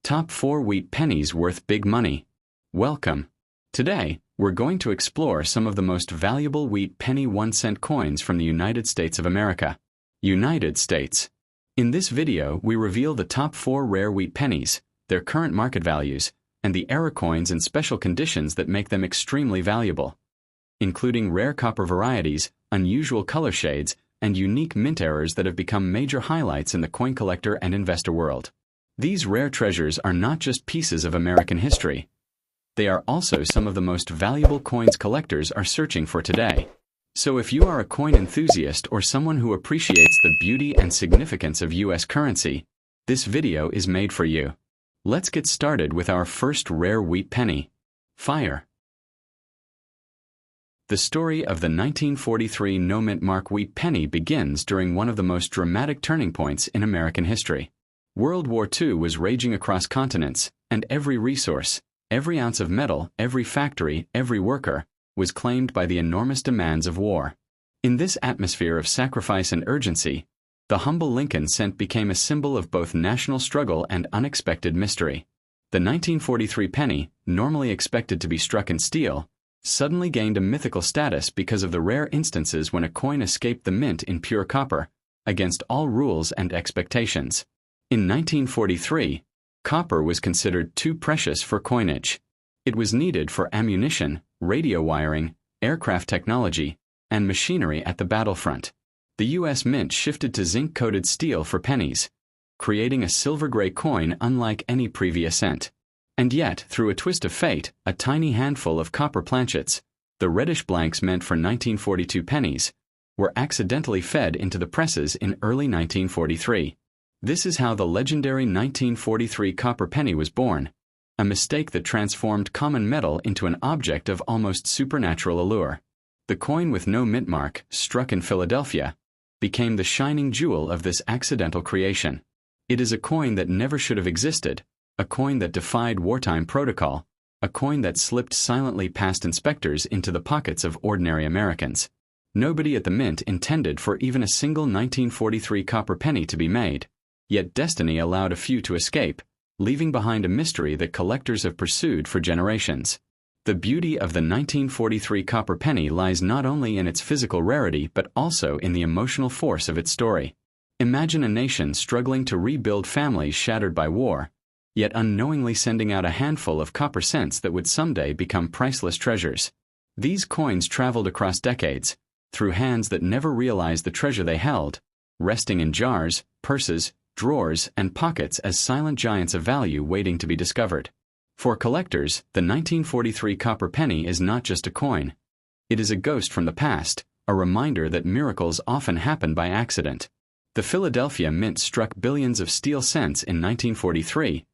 Top 4 Wheat Pennies Worth Big Money. Welcome. Today, we're going to explore some of the most valuable wheat penny 1-cent coins from the United States of America. United States. In this video, we reveal the top 4 rare wheat pennies, their current market values, and the era coins and special conditions that make them extremely valuable, including rare copper varieties, unusual color shades, and unique mint errors that have become major highlights in the coin collector and investor world. These rare treasures are not just pieces of American history. They are also some of the most valuable coins collectors are searching for today. So if you are a coin enthusiast or someone who appreciates the beauty and significance of U.S. currency, this video is made for you. Let's get started with our first rare wheat penny. Fire. The story of the 1943 no-mint mark wheat penny begins during one of the most dramatic turning points in American history. World War II was raging across continents, and every resource, every ounce of metal, every factory, every worker, was claimed by the enormous demands of war. In this atmosphere of sacrifice and urgency, the humble Lincoln cent became a symbol of both national struggle and unexpected mystery. The 1943 penny, normally expected to be struck in steel, suddenly gained a mythical status because of the rare instances when a coin escaped the mint in pure copper, against all rules and expectations. In 1943, copper was considered too precious for coinage. It was needed for ammunition, radio wiring, aircraft technology, and machinery at the battlefront. The U.S. Mint shifted to zinc-coated steel for pennies, creating a silver-gray coin unlike any previous cent. And yet, through a twist of fate, a tiny handful of copper planchets, the reddish blanks meant for 1942 pennies, were accidentally fed into the presses in early 1943. This is how the legendary 1943 copper penny was born, a mistake that transformed common metal into an object of almost supernatural allure. The coin with no mint mark, struck in Philadelphia, became the shining jewel of this accidental creation. It is a coin that never should have existed, a coin that defied wartime protocol, a coin that slipped silently past inspectors into the pockets of ordinary Americans. Nobody at the mint intended for even a single 1943 copper penny to be made. Yet destiny allowed a few to escape, leaving behind a mystery that collectors have pursued for generations. The beauty of the 1943 copper penny lies not only in its physical rarity but also in the emotional force of its story. Imagine a nation struggling to rebuild families shattered by war, yet unknowingly sending out a handful of copper cents that would someday become priceless treasures. These coins traveled across decades, through hands that never realized the treasure they held, resting in jars, purses, drawers, and pockets as silent giants of value waiting to be discovered. For collectors, the 1943 copper penny is not just a coin. It is a ghost from the past, a reminder that miracles often happen by accident. The Philadelphia Mint struck billions of steel cents in 1943,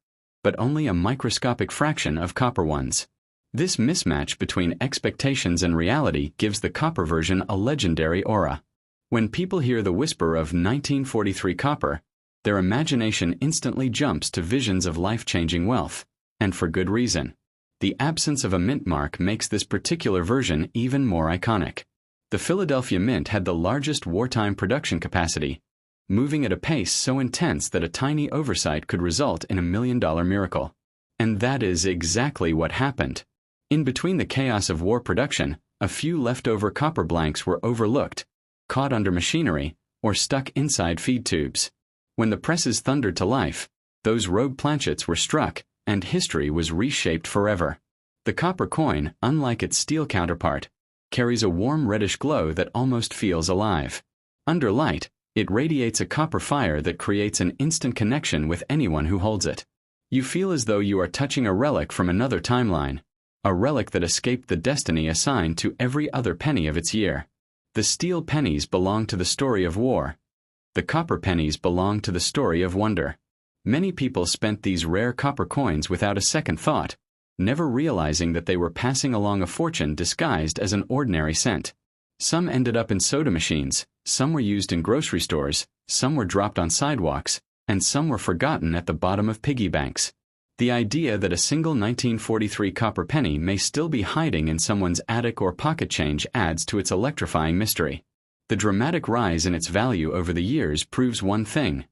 but only a microscopic fraction of copper ones. This mismatch between expectations and reality gives the copper version a legendary aura. When people hear the whisper of 1943 copper, their imagination instantly jumps to visions of life-changing wealth, and for good reason. The absence of a mint mark makes this particular version even more iconic. The Philadelphia Mint had the largest wartime production capacity, moving at a pace so intense that a tiny oversight could result in $1 million miracle. And that is exactly what happened. In between the chaos of war production, a few leftover copper blanks were overlooked, caught under machinery, or stuck inside feed tubes. When the presses thundered to life, those rogue planchets were struck, and history was reshaped forever. The copper coin, unlike its steel counterpart, carries a warm reddish glow that almost feels alive. Under light, it radiates a copper fire that creates an instant connection with anyone who holds it. You feel as though you are touching a relic from another timeline, a relic that escaped the destiny assigned to every other penny of its year. The steel pennies belong to the story of war. The copper pennies belong to the story of wonder. Many people spent these rare copper coins without a second thought, never realizing that they were passing along a fortune disguised as an ordinary cent. Some ended up in soda machines, some were used in grocery stores, some were dropped on sidewalks, and some were forgotten at the bottom of piggy banks. The idea that a single 1943 copper penny may still be hiding in someone's attic or pocket change adds to its electrifying mystery. The dramatic rise in its value over the years proves one thing: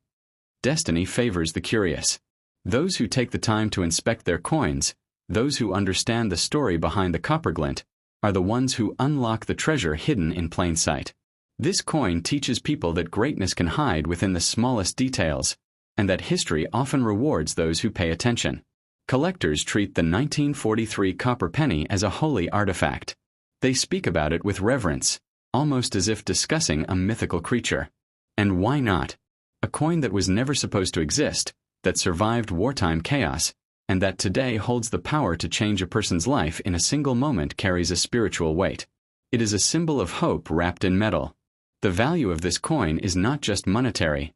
destiny favors the curious. Those who take the time to inspect their coins, those who understand the story behind the copper glint, are the ones who unlock the treasure hidden in plain sight. This coin teaches people that greatness can hide within the smallest details, and that history often rewards those who pay attention. Collectors treat the 1943 copper penny as a holy artifact. They speak about it with reverence, almost as if discussing a mythical creature. And why not? A coin that was never supposed to exist, that survived wartime chaos, and that today holds the power to change a person's life in a single moment carries a spiritual weight. It is a symbol of hope wrapped in metal. The value of this coin is not just monetary.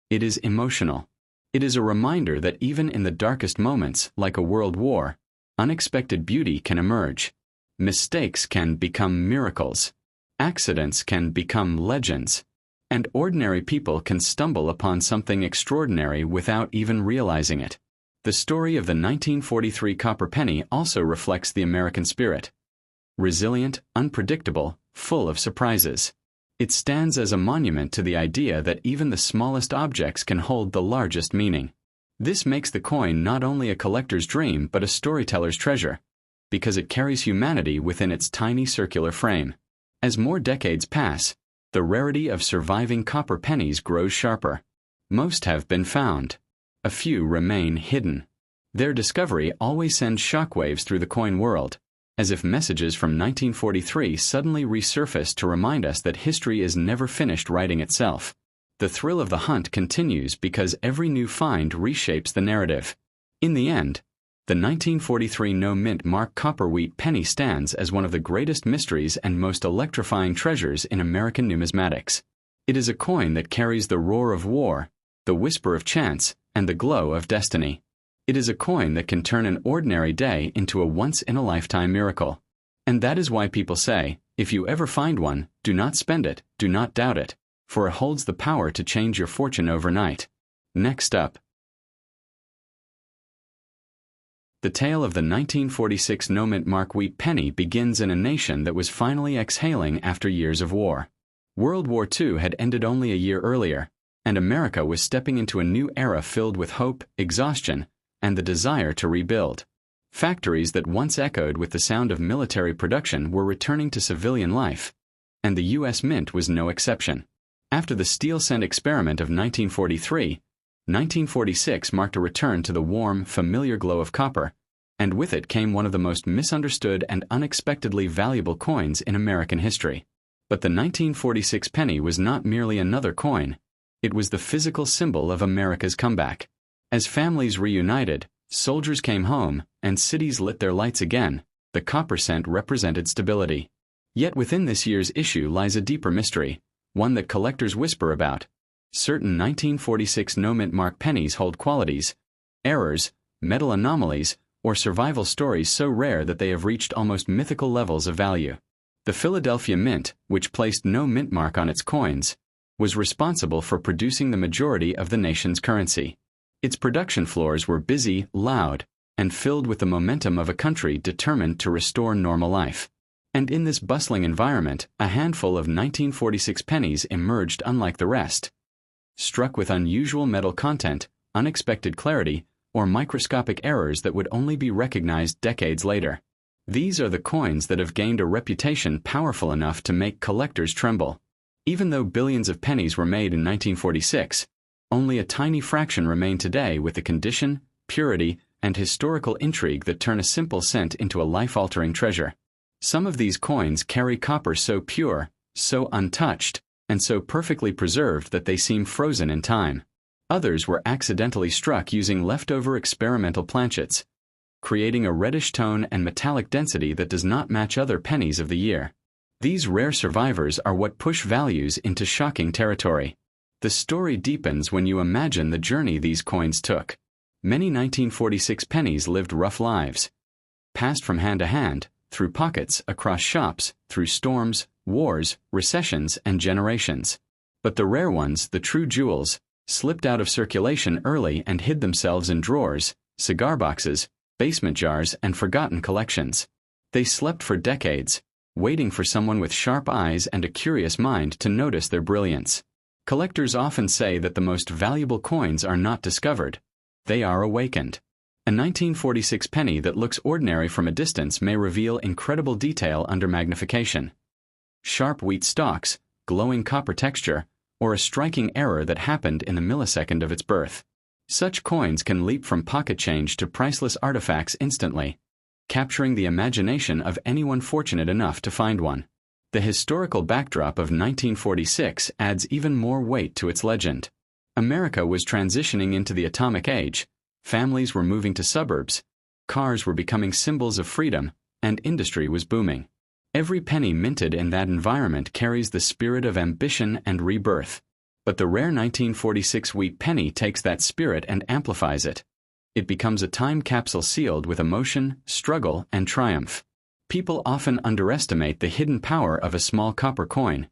It is emotional. It is a reminder that even in the darkest moments, like a world war, unexpected beauty can emerge. Mistakes can become miracles. Accidents can become legends. And ordinary people can stumble upon something extraordinary without even realizing it. The story of the 1943 copper penny also reflects the American spirit. Resilient, unpredictable, full of surprises. It stands as a monument to the idea that even the smallest objects can hold the largest meaning. This makes the coin not only a collector's dream but a storyteller's treasure, because it carries humanity within its tiny circular frame. As more decades pass, the rarity of surviving copper pennies grows sharper. Most have been found. A few remain hidden. Their discovery always sends shockwaves through the coin world, as if messages from 1943 suddenly resurface to remind us that history is never finished writing itself. The thrill of the hunt continues because every new find reshapes the narrative. In the end, the 1943 no-mint mark copper wheat penny stands as one of the greatest mysteries and most electrifying treasures in American numismatics. It is a coin that carries the roar of war, the whisper of chance, and the glow of destiny. It is a coin that can turn an ordinary day into a once-in-a-lifetime miracle. And that is why people say, if you ever find one, do not spend it, do not doubt it, for it holds the power to change your fortune overnight. Next up, the tale of the 1946 no-mint mark wheat penny begins in a nation that was finally exhaling after years of war. World War II had ended only a year earlier, and America was stepping into a new era filled with hope, exhaustion, and the desire to rebuild. Factories that once echoed with the sound of military production were returning to civilian life, and the U.S. Mint was no exception. After the steel cent experiment of 1943, 1946 marked a return to the warm, familiar glow of copper, and with it came one of the most misunderstood and unexpectedly valuable coins in American history. But the 1946 penny was not merely another coin. It was the physical symbol of America's comeback. As families reunited, soldiers came home, and cities lit their lights again, the copper cent represented stability. Yet within this year's issue lies a deeper mystery, one that collectors whisper about. Certain 1946 no-mint mark pennies hold qualities, errors, metal anomalies, or survival stories so rare that they have reached almost mythical levels of value. The Philadelphia Mint, which placed no mint mark on its coins, was responsible for producing the majority of the nation's currency. Its production floors were busy, loud, and filled with the momentum of a country determined to restore normal life. And in this bustling environment, a handful of 1946 pennies emerged unlike the rest. Struck with unusual metal content, unexpected clarity, or microscopic errors that would only be recognized decades later. These are the coins that have gained a reputation powerful enough to make collectors tremble. Even though billions of pennies were made in 1946, only a tiny fraction remain today with the condition, purity, and historical intrigue that turn a simple cent into a life-altering treasure. Some of these coins carry copper so pure, so untouched, and so perfectly preserved that they seem frozen in time. Others were accidentally struck using leftover experimental planchets, creating a reddish tone and metallic density that does not match other pennies of the year. These rare survivors are what push values into shocking territory. The story deepens when you imagine the journey these coins took. Many 1946 pennies lived rough lives, passed from hand to hand, through pockets, across shops, through storms, wars, recessions, and generations. But the rare ones, the true jewels, slipped out of circulation early and hid themselves in drawers, cigar boxes, basement jars, and forgotten collections. They slept for decades, waiting for someone with sharp eyes and a curious mind to notice their brilliance. Collectors often say that the most valuable coins are not discovered, They are awakened. A 1946 penny that looks ordinary from a distance may reveal incredible detail under magnification. Sharp wheat stalks, glowing copper texture, or a striking error that happened in the millisecond of its birth. Such coins can leap from pocket change to priceless artifacts instantly, capturing the imagination of anyone fortunate enough to find one. The historical backdrop of 1946 adds even more weight to its legend. America was transitioning into the atomic age, families were moving to suburbs, cars were becoming symbols of freedom, and industry was booming. Every penny minted in that environment carries the spirit of ambition and rebirth. But the rare 1946 wheat penny takes that spirit and amplifies it. It becomes a time capsule sealed with emotion, struggle, and triumph. People often underestimate the hidden power of a small copper coin,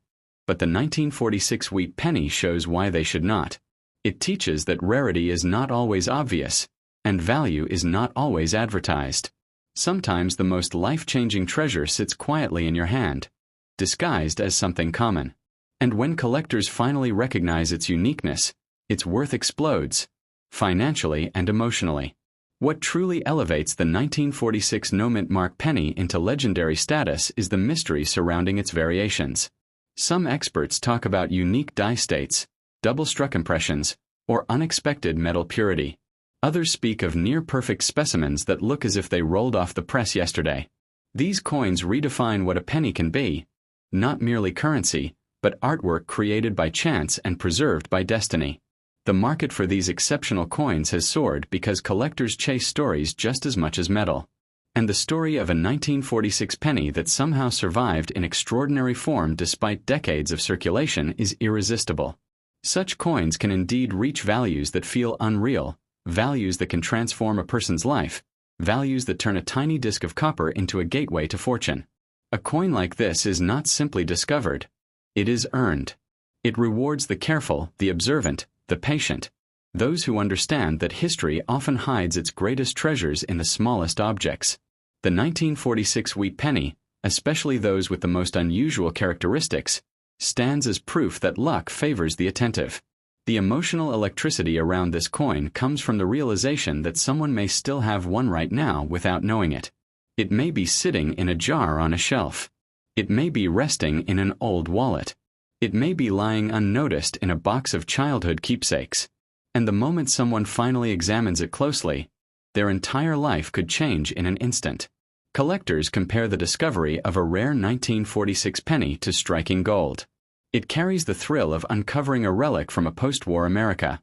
but the 1946 wheat penny shows why they should not. It teaches that rarity is not always obvious, and value is not always advertised. Sometimes the most life-changing treasure sits quietly in your hand, disguised as something common. And when collectors finally recognize its uniqueness, its worth explodes, financially and emotionally. What truly elevates the 1946 no-mint mark penny into legendary status is the mystery surrounding its variations. Some experts talk about unique die states, double-struck impressions, or unexpected metal purity. Others speak of near-perfect specimens that look as if they rolled off the press yesterday. These coins redefine what a penny can be, not merely currency, but artwork created by chance and preserved by destiny. The market for these exceptional coins has soared because collectors chase stories just as much as metal. And the story of a 1946 penny that somehow survived in extraordinary form despite decades of circulation is irresistible. Such coins can indeed reach values that feel unreal, values that can transform a person's life, values that turn a tiny disc of copper into a gateway to fortune. A coin like this is not simply discovered. It is earned. It rewards the careful, the observant, the patient, those who understand that history often hides its greatest treasures in the smallest objects. The 1946 wheat penny, especially those with the most unusual characteristics, stands as proof that luck favors the attentive. The emotional electricity around this coin comes from the realization that someone may still have one right now without knowing it. It may be sitting in a jar on a shelf. It may be resting in an old wallet. It may be lying unnoticed in a box of childhood keepsakes. And the moment someone finally examines it closely, their entire life could change in an instant. Collectors compare the discovery of a rare 1946 penny to striking gold. It carries the thrill of uncovering a relic from a post-war America,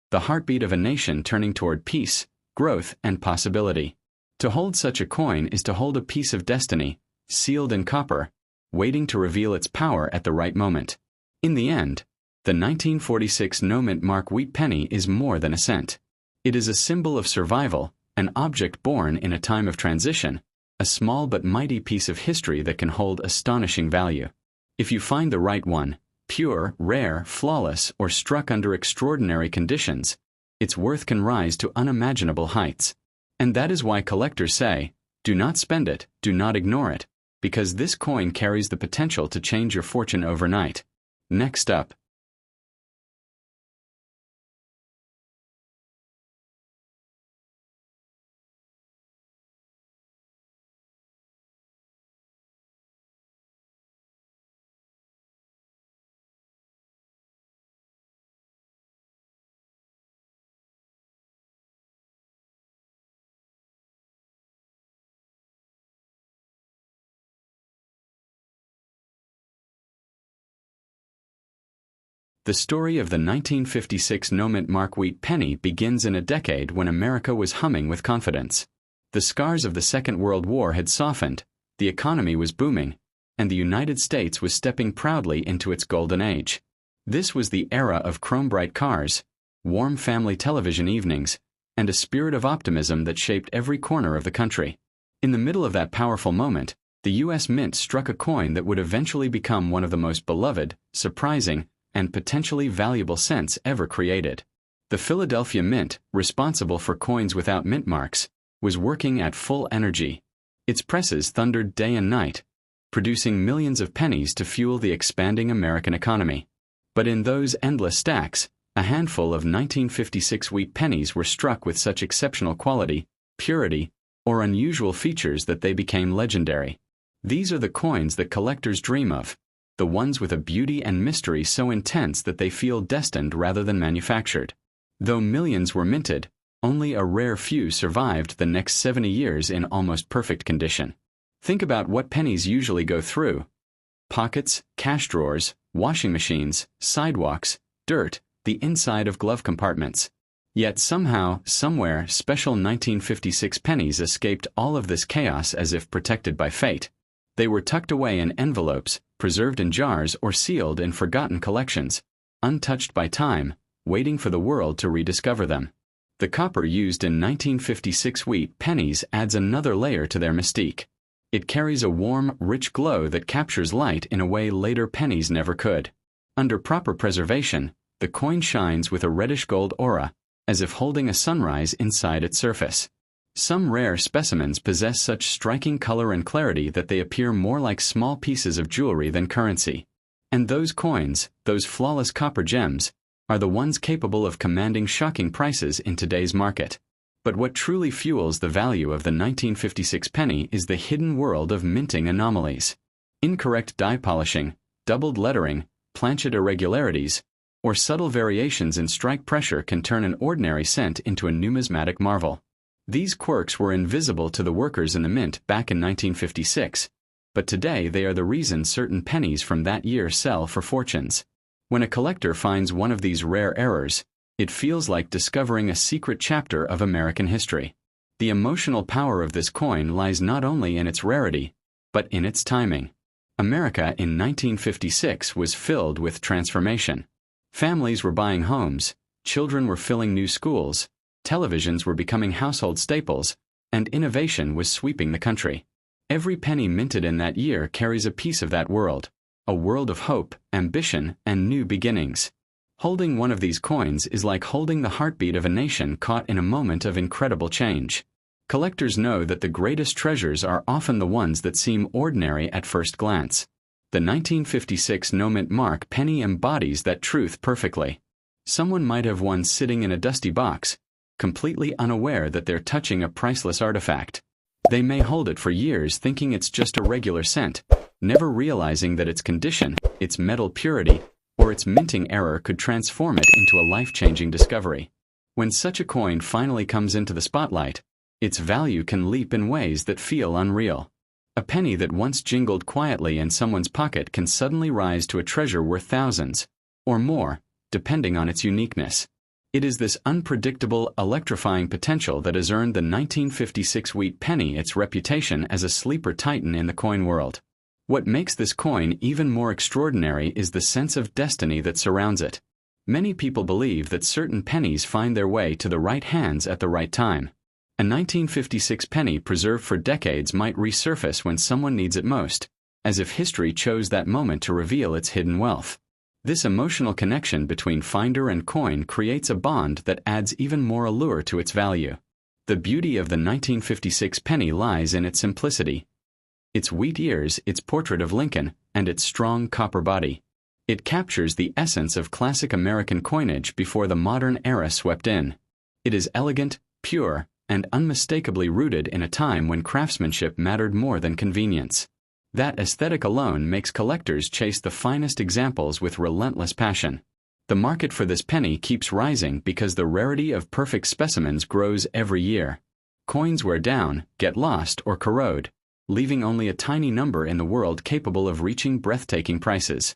the heartbeat of a nation turning toward peace, growth, and possibility. To hold such a coin is to hold a piece of destiny, sealed in copper, waiting to reveal its power at the right moment. In the end, the 1946 no-mint mark wheat penny is more than a cent. It is a symbol of survival, an object born in a time of transition, a small but mighty piece of history that can hold astonishing value. If you find the right one, pure, rare, flawless, or struck under extraordinary conditions, its worth can rise to unimaginable heights. And that is why collectors say, do not spend it, do not ignore it, because this coin carries the potential to change your fortune overnight. Next up. The story of the 1956 no-mint mark wheat penny begins in a decade when America was humming with confidence. The scars of the Second World War had softened, the economy was booming, and the United States was stepping proudly into its golden age. This was the era of chrome-bright cars, warm family television evenings, and a spirit of optimism that shaped every corner of the country. In the middle of that powerful moment, the U.S. Mint struck a coin that would eventually become one of the most beloved, surprising, and potentially valuable cents ever created. The Philadelphia Mint, responsible for coins without mint marks, was working at full energy. Its presses thundered day and night, producing millions of pennies to fuel the expanding American economy. But in those endless stacks, A handful of 1956 wheat pennies were struck with such exceptional quality, purity, or unusual features that they became legendary. These are the coins that collectors dream of, the ones with a beauty and mystery so intense that they feel destined rather than manufactured. Though millions were minted, only a rare few survived the next 70 years in almost perfect condition. Think about what pennies usually go through: pockets, cash drawers, washing machines, sidewalks, dirt, the inside of glove compartments. Yet somehow, somewhere, special 1956 pennies escaped all of this chaos as if protected by fate. They were tucked away in envelopes, preserved in jars, or sealed in forgotten collections, untouched by time, waiting for the world to rediscover them. The copper used in 1956 wheat pennies adds another layer to their mystique. It carries a warm, rich glow that captures light in a way later pennies never could. Under proper preservation, the coin shines with a reddish-gold aura, as if holding a sunrise inside its surface. Some rare specimens possess such striking color and clarity that they appear more like small pieces of jewelry than currency. And those coins, those flawless copper gems, are the ones capable of commanding shocking prices in today's market. But what truly fuels the value of the 1956 penny is the hidden world of minting anomalies. Incorrect die polishing, doubled lettering, planchet irregularities, or subtle variations in strike pressure can turn an ordinary cent into a numismatic marvel. These quirks were invisible to the workers in the mint back in 1956, but today they are the reason certain pennies from that year sell for fortunes. When a collector finds one of these rare errors, it feels like discovering a secret chapter of American history. The emotional power of this coin lies not only in its rarity, but in its timing. America in 1956 was filled with transformation. Families were buying homes, children were filling new schools, televisions were becoming household staples, and innovation was sweeping the country. Every penny minted in that year carries a piece of that world, a world of hope, ambition, and new beginnings. Holding one of these coins is like holding the heartbeat of a nation caught in a moment of incredible change. Collectors know that the greatest treasures are often the ones that seem ordinary at first glance. The 1956 no-mint mark penny embodies that truth perfectly. Someone might have one sitting in a dusty box, completely unaware that they're touching a priceless artifact. They may hold it for years thinking it's just a regular cent, never realizing that its condition, its metal purity, or its minting error could transform it into a life-changing discovery. When such a coin finally comes into the spotlight, its value can leap in ways that feel unreal. A penny that once jingled quietly in someone's pocket can suddenly rise to a treasure worth thousands, or more, depending on its uniqueness. It is this unpredictable, electrifying potential that has earned the 1956 wheat penny its reputation as a sleeper titan in the coin world. What makes this coin even more extraordinary is the sense of destiny that surrounds it. Many people believe that certain pennies find their way to the right hands at the right time. A 1956 penny preserved for decades might resurface when someone needs it most, as if history chose that moment to reveal its hidden wealth. This emotional connection between finder and coin creates a bond that adds even more allure to its value. The beauty of the 1956 penny lies in its simplicity. Its wheat ears, its portrait of Lincoln, and its strong copper body. It captures the essence of classic American coinage before the modern era swept in. It is elegant, pure, and unmistakably rooted in a time when craftsmanship mattered more than convenience. That aesthetic alone makes collectors chase the finest examples with relentless passion. The market for this penny keeps rising because the rarity of perfect specimens grows every year. Coins wear down, get lost, or corrode, leaving only a tiny number in the world capable of reaching breathtaking prices.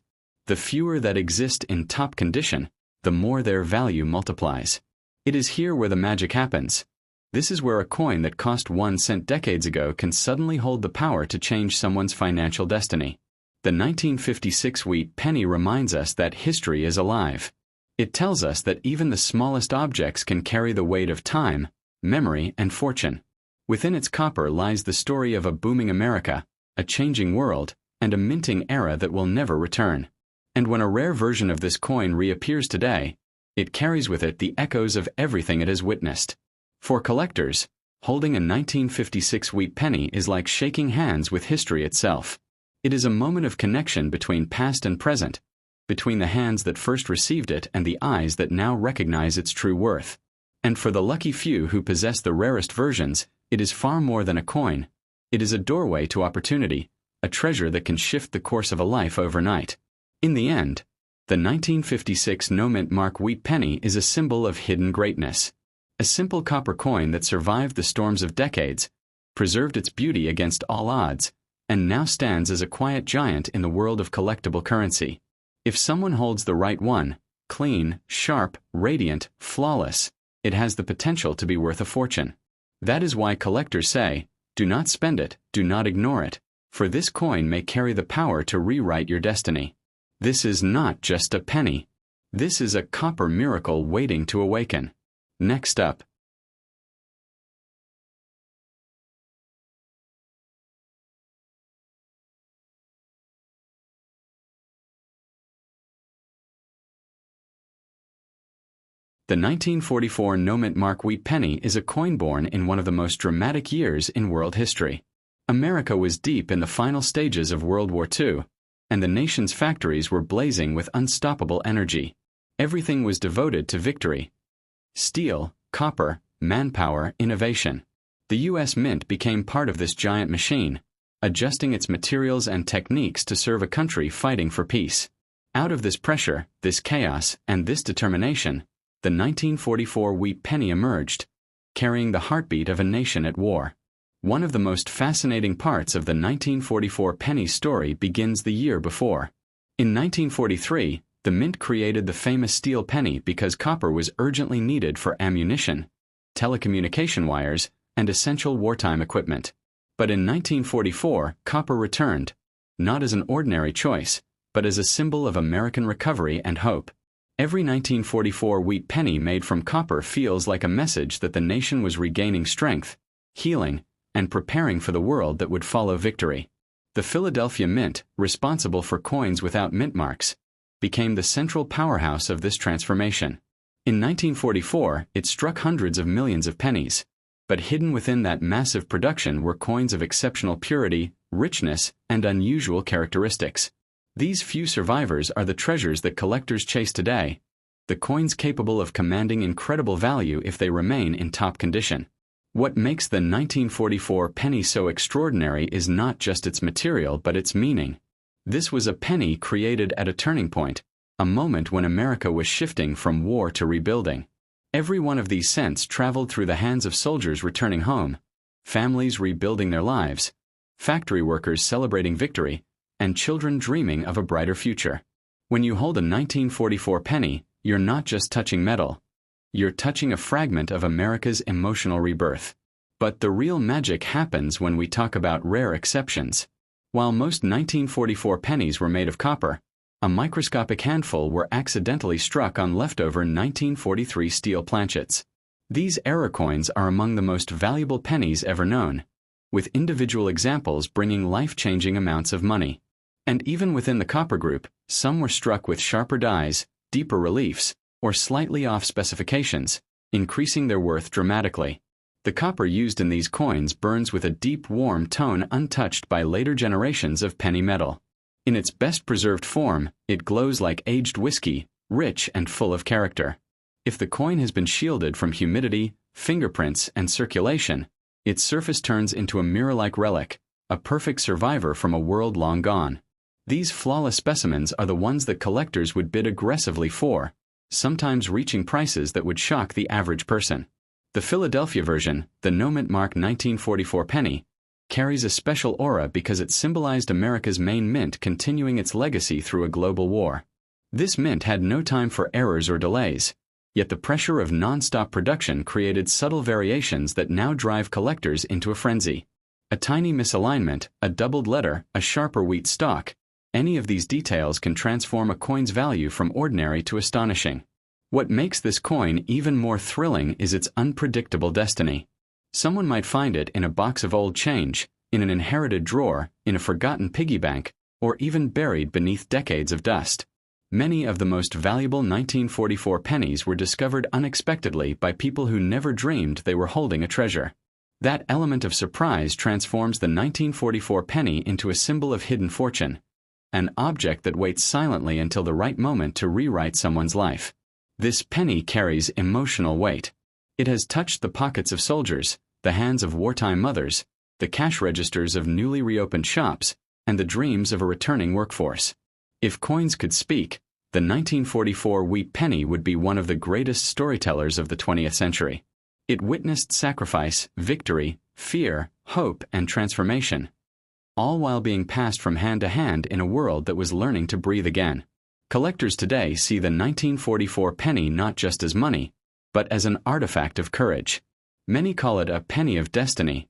The fewer that exist in top condition, the more their value multiplies. It is here where the magic happens. This is where a coin that cost 1 cent decades ago can suddenly hold the power to change someone's financial destiny. The 1956 wheat penny reminds us that history is alive. It tells us that even the smallest objects can carry the weight of time, memory, and fortune. Within its copper lies the story of a booming America, a changing world, and a minting era that will never return. And when a rare version of this coin reappears today, it carries with it the echoes of everything it has witnessed. For collectors, holding a 1956 wheat penny is like shaking hands with history itself. It is a moment of connection between past and present, between the hands that first received it and the eyes that now recognize its true worth. And for the lucky few who possess the rarest versions, it is far more than a coin. It is a doorway to opportunity, a treasure that can shift the course of a life overnight. In the end, the 1956 no-mint mark wheat penny is a symbol of hidden greatness. A simple copper coin that survived the storms of decades, preserved its beauty against all odds, and now stands as a quiet giant in the world of collectible currency. If someone holds the right one, clean, sharp, radiant, flawless, it has the potential to be worth a fortune. That is why collectors say, do not spend it, do not ignore it, for this coin may carry the power to rewrite your destiny. This is not just a penny. This is a copper miracle waiting to awaken. Next up. The 1944 no-mint mark wheat penny is a coin born in one of the most dramatic years in world history. America was deep in the final stages of World War II, and the nation's factories were blazing with unstoppable energy. Everything was devoted to victory. Steel, copper, manpower, innovation. The U.S. Mint became part of this giant machine, adjusting its materials and techniques to serve a country fighting for peace. Out of this pressure, this chaos, and this determination, the 1944 wheat penny emerged, carrying the heartbeat of a nation at war. One of the most fascinating parts of the 1944 penny story begins the year before. In 1943, the Mint created the famous steel penny because copper was urgently needed for ammunition, telecommunication wires, and essential wartime equipment. But in 1944, copper returned, not as an ordinary choice, but as a symbol of American recovery and hope. Every 1944 wheat penny made from copper feels like a message that the nation was regaining strength, healing, and preparing for the world that would follow victory. The Philadelphia Mint, responsible for coins without mint marks, became the central powerhouse of this transformation. In 1944, it struck hundreds of millions of pennies, but hidden within that massive production were coins of exceptional purity, richness, and unusual characteristics. These few survivors are the treasures that collectors chase today, the coins capable of commanding incredible value if they remain in top condition. What makes the 1944 penny so extraordinary is not just its material but its meaning. This was a penny created at a turning point, a moment when America was shifting from war to rebuilding. Every one of these cents traveled through the hands of soldiers returning home, families rebuilding their lives, factory workers celebrating victory, and children dreaming of a brighter future. When you hold a 1944 penny, you're not just touching metal. You're touching a fragment of America's emotional rebirth. But the real magic happens when we talk about rare exceptions. While most 1944 pennies were made of copper, a microscopic handful were accidentally struck on leftover 1943 steel planchets. These error coins are among the most valuable pennies ever known, with individual examples bringing life-changing amounts of money. And even within the copper group, some were struck with sharper dies, deeper reliefs, or slightly off specifications, increasing their worth dramatically. The copper used in these coins burns with a deep, warm tone untouched by later generations of penny metal. In its best preserved form, it glows like aged whiskey, rich and full of character. If the coin has been shielded from humidity, fingerprints, and circulation, its surface turns into a mirror-like relic, a perfect survivor from a world long gone. These flawless specimens are the ones that collectors would bid aggressively for, sometimes reaching prices that would shock the average person. The Philadelphia version, the no-mint mark 1944 penny, carries a special aura because it symbolized America's main mint continuing its legacy through a global war. This mint had no time for errors or delays, yet the pressure of non-stop production created subtle variations that now drive collectors into a frenzy. A tiny misalignment, a doubled letter, a sharper wheat stalk, any of these details can transform a coin's value from ordinary to astonishing. What makes this coin even more thrilling is its unpredictable destiny. Someone might find it in a box of old change, in an inherited drawer, in a forgotten piggy bank, or even buried beneath decades of dust. Many of the most valuable 1944 pennies were discovered unexpectedly by people who never dreamed they were holding a treasure. That element of surprise transforms the 1944 penny into a symbol of hidden fortune, an object that waits silently until the right moment to rewrite someone's life. This penny carries emotional weight. It has touched the pockets of soldiers, the hands of wartime mothers, the cash registers of newly reopened shops, and the dreams of a returning workforce. If coins could speak, the 1944 wheat penny would be one of the greatest storytellers of the 20th century. It witnessed sacrifice, victory, fear, hope, and transformation, all while being passed from hand to hand in a world that was learning to breathe again. Collectors today see the 1944 penny not just as money, but as an artifact of courage. Many call it a penny of destiny,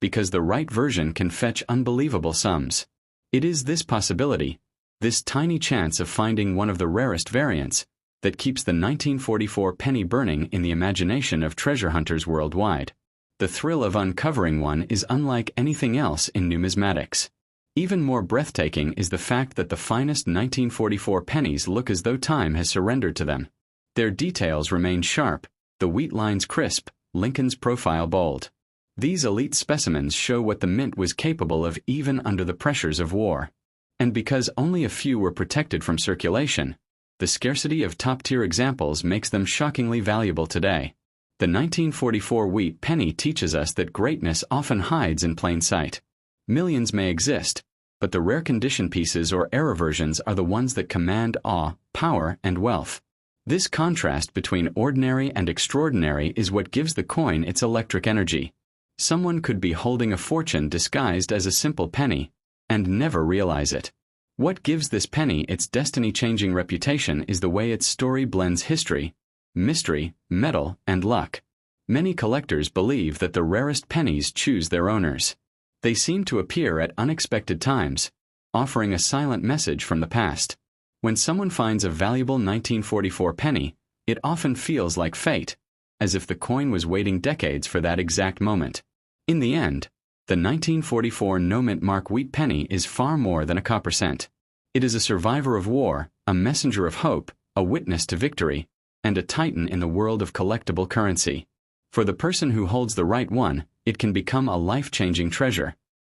because the right version can fetch unbelievable sums. It is this possibility, this tiny chance of finding one of the rarest variants, that keeps the 1944 penny burning in the imagination of treasure hunters worldwide. The thrill of uncovering one is unlike anything else in numismatics. Even more breathtaking is the fact that the finest 1944 pennies look as though time has surrendered to them. Their details remain sharp, the wheat lines crisp, Lincoln's profile bold. These elite specimens show what the mint was capable of even under the pressures of war. And because only a few were protected from circulation, the scarcity of top-tier examples makes them shockingly valuable today. The 1944 wheat penny teaches us that greatness often hides in plain sight. Millions may exist, but the rare condition pieces or error versions are the ones that command awe, power, and wealth. This contrast between ordinary and extraordinary is what gives the coin its electric energy. Someone could be holding a fortune disguised as a simple penny, and never realize it. What gives this penny its destiny-changing reputation is the way its story blends history, mystery, metal, and luck. Many collectors believe that the rarest pennies choose their owners. They seem to appear at unexpected times, offering a silent message from the past. When someone finds a valuable 1944 penny, it often feels like fate, as if the coin was waiting decades for that exact moment. In the end, the 1944 no-mint mark wheat penny is far more than a copper cent. It is a survivor of war, a messenger of hope, a witness to victory, and a titan in the world of collectible currency. For the person who holds the right one, it can become a life-changing treasure,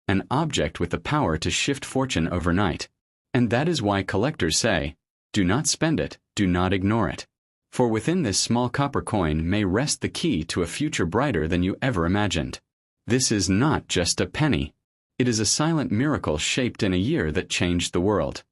an object with the power to shift fortune overnight. And that is why collectors say, do not spend it, do not ignore it. For within this small copper coin may rest the key to a future brighter than you ever imagined. This is not just a penny. It is a silent miracle shaped in a year that changed the world.